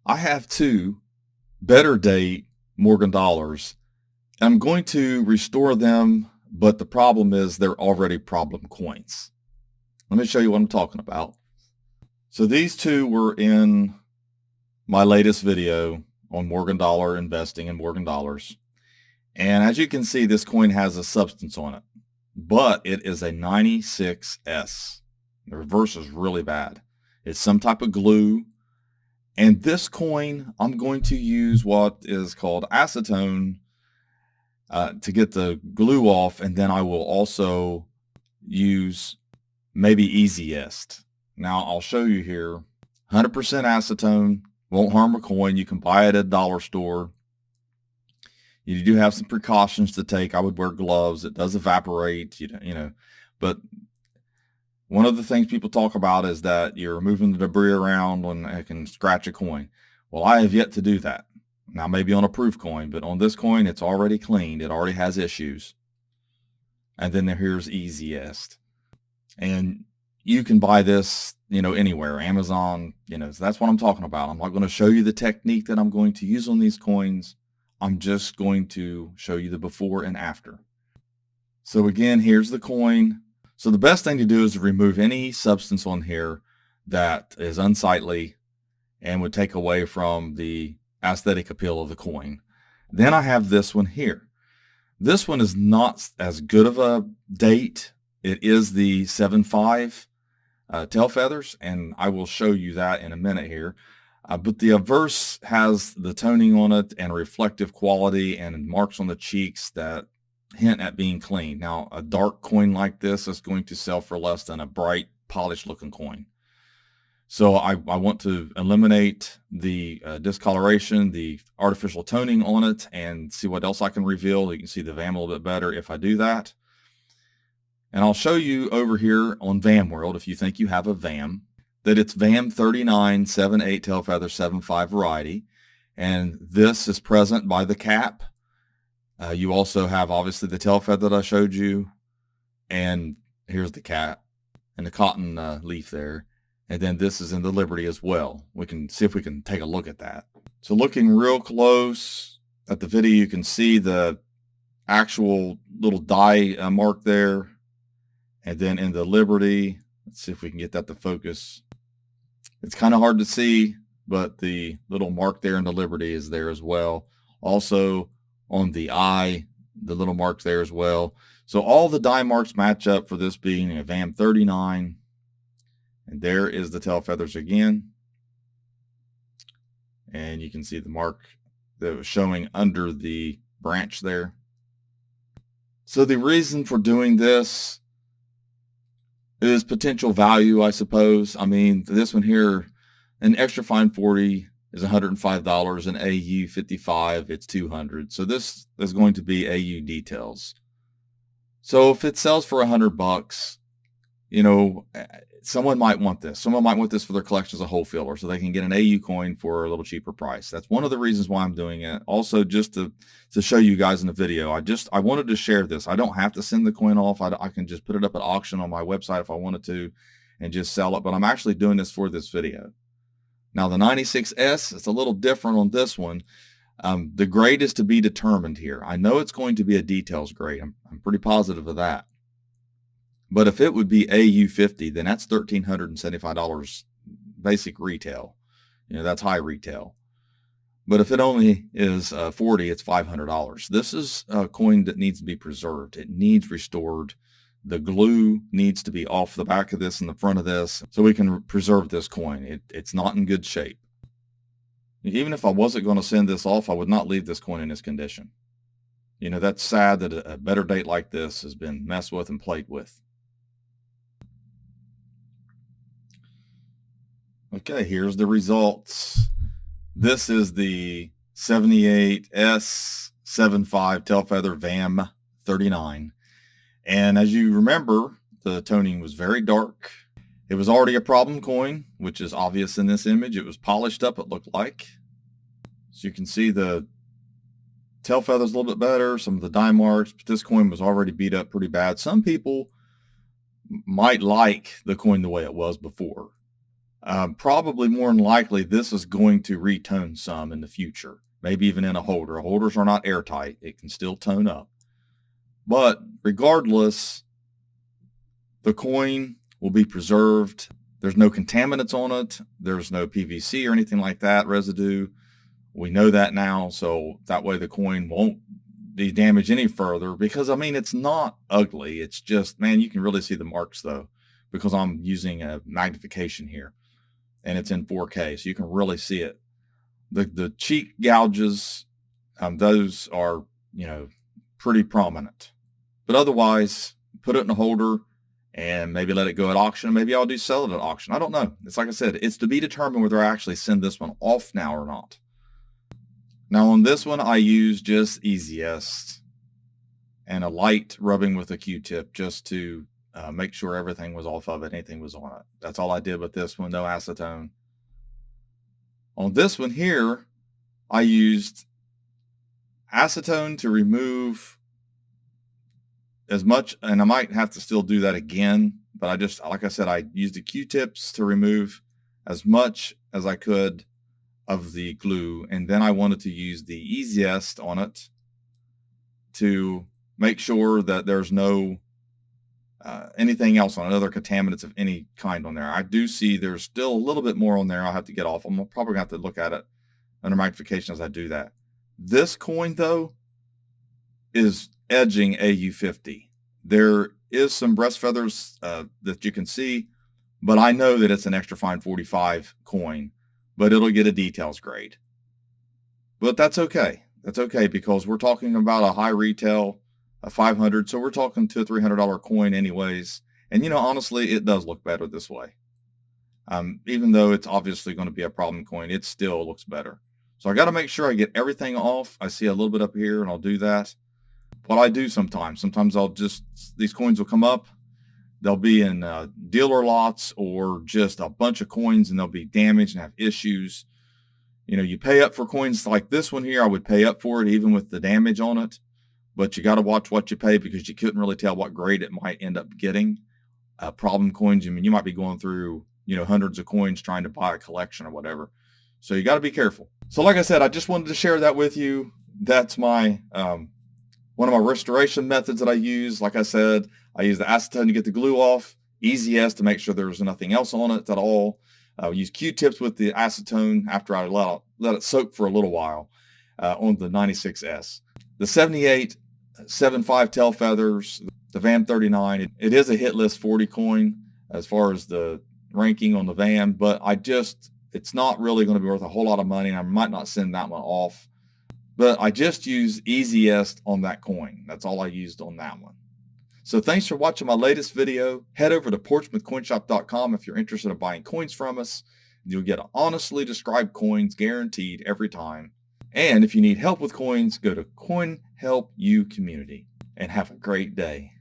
I have two better date Morgan dollars. I'm going to restore them, but the problem is they're already problem coins. Let me show you what I'm talking about. So these two were in my latest video on Morgan dollar investing in Morgan dollars. And as you can see, this coin has a substance on it, but it is a 96S. The reverse is really bad. It's some type of glue. And this coin, I'm going to use what is called acetone to get the glue off. And then I will also use maybe easiest. Now I'll show you here, 100% acetone, won't harm a coin. You can buy it at a dollar store. You do have some precautions to take. I would wear gloves. It does evaporate, but one of the things people talk about is that you're moving the debris around when it can scratch a coin. Well, I have yet to do that. Now, maybe on a proof coin, but on this coin, it's already cleaned. It already has issues. And then here's easiest. And you can buy this, anywhere, Amazon, so that's what I'm talking about. I'm not going to show you the technique that I'm going to use on these coins. I'm just going to show you the before and after. So again, here's the coin. So the best thing to do is to remove any substance on here that is unsightly and would take away from the aesthetic appeal of the coin. Then I have this one here. This one is not as good of a date. It is the 7.5 tail feathers, and I will show you that in a minute here. But the obverse has the toning on it and reflective quality and marks on the cheeks that hint at being clean. Now, a dark coin like this is going to sell for less than a bright, polished looking coin. So I want to eliminate the discoloration, the artificial toning on it, and see what else I can reveal. You can see the VAM a little bit better if I do that. And I'll show you over here on VAM World, if you think you have a VAM, that it's VAM 39 7/8 tail feather 7.5 variety. And this is present by the cap. You also have obviously the tail feather that I showed you. And here's the cap and the cotton leaf there. And then this is in the Liberty as well. We can see if we can take a look at that. So looking real close at the video, you can see the actual little die mark there. And then in the Liberty, let's see if we can get that to focus. It's kind of hard to see, but the little mark there in the Liberty is there as well. Also on the eye, the little marks there as well. So all the die marks match up for this being a VAM 39. And there is the tail feathers again. And you can see the mark that was showing under the branch there. So the reason for doing this is potential value, I suppose. I mean, this one here, an extra fine 40 is $105, an AU 55, it's 200. So this is going to be AU details. So if it sells for $100, someone might want this. Someone might want this for their collection as a whole filler, so they can get an AU coin for a little cheaper price. That's one of the reasons why I'm doing it. Also, just to show you guys in the video, I wanted to share this. I don't have to send the coin off. I can just put it up at auction on my website if I wanted to and just sell it, but I'm actually doing this for this video. Now the 96S, it's a little different on this one. The grade is to be determined here. I know it's going to be a details grade. I'm pretty positive of that. But if it would be AU 50, then that's $1,375 basic retail. That's high retail. But if it only is 40, it's $500. This is a coin that needs to be preserved. It needs restored. The glue needs to be off the back of this and the front of this so we can preserve this coin. It's not in good shape. Even if I wasn't going to send this off, I would not leave this coin in this condition. That's sad that a better date like this has been messed with and played with. Okay, here's the results. This is the 78S 7.5 tail feather VAM 39. And as you remember, the toning was very dark. It was already a problem coin, which is obvious in this image. It was polished up, it looked like. So you can see the tail feathers a little bit better, some of the die marks, but this coin was already beat up pretty bad. Some people might like the coin the way it was before. Probably more than likely, this is going to retone some in the future, maybe even in a holder. Holders are not airtight. It can still tone up. But regardless, the coin will be preserved. There's no contaminants on it. There's no PVC or anything like that, residue. We know that now, so that way the coin won't be damaged any further, because I mean, it's not ugly. It's just, man, you can really see the marks though, because I'm using a magnification here and it's in 4K, so you can really see it. The cheek gouges, those are, pretty prominent. But otherwise, put it in a holder and maybe let it go at auction. Maybe I'll sell it at auction. I don't know. It's like I said, it's to be determined whether I actually send this one off now or not. Now on this one, I use just easiest and a light rubbing with a Q-tip just to make sure everything was off of it, anything was on it. That's all I did with this one, no acetone. On this one here, I used acetone to remove as much, and I might have to still do that again, but I just, like I said, I used the Q-tips to remove as much as I could of the glue, and then I wanted to use the easiest on it to make sure that there's no anything else on it, other contaminants of any kind on there. I do see there's still a little bit more on there I'll have to get off. I'm probably gonna have to look at it under magnification as I do that. This coin though is edging AU50. There is some breast feathers that you can see, but I know that it's an extra fine 45 coin, but it'll get a details grade. But that's okay. That's okay, because we're talking about a high retail, a 500, so we're talking $200 or $300 coin anyways. And honestly, it does look better this way. Even though it's obviously going to be a problem coin, it still looks better. So I got to make sure I get everything off. I see a little bit up here, and I'll do that. What I do sometimes I'll just, these coins will come up, they'll be in dealer lots or just a bunch of coins, and they'll be damaged and have issues. You pay up for coins like this one here. I would pay up for it even with the damage on it, but you got to watch what you pay, because you couldn't really tell what grade it might end up getting. Problem coins, you might be going through hundreds of coins trying to buy a collection or whatever, so you got to be careful. So like I said, I just wanted to share that with you. That's my one of my restoration methods that I use. Like I said, I use the acetone to get the glue off, easiest to make sure there's nothing else on it at all. I use Q-tips with the acetone after I let it soak for a little while on the 96S. The 78 7.5 tail feathers, the VAM 39, it is a hit list 40 coin as far as the ranking on the VAM, but it's not really going to be worth a whole lot of money, and I might not send that one off. But I just use easiest on that coin. That's all I used on that one. So thanks for watching my latest video. Head over to portsmouthcoinshop.com if you're interested in buying coins from us. You'll get honestly described coins guaranteed every time. And if you need help with coins, go to Coin Help You Community, and have a great day.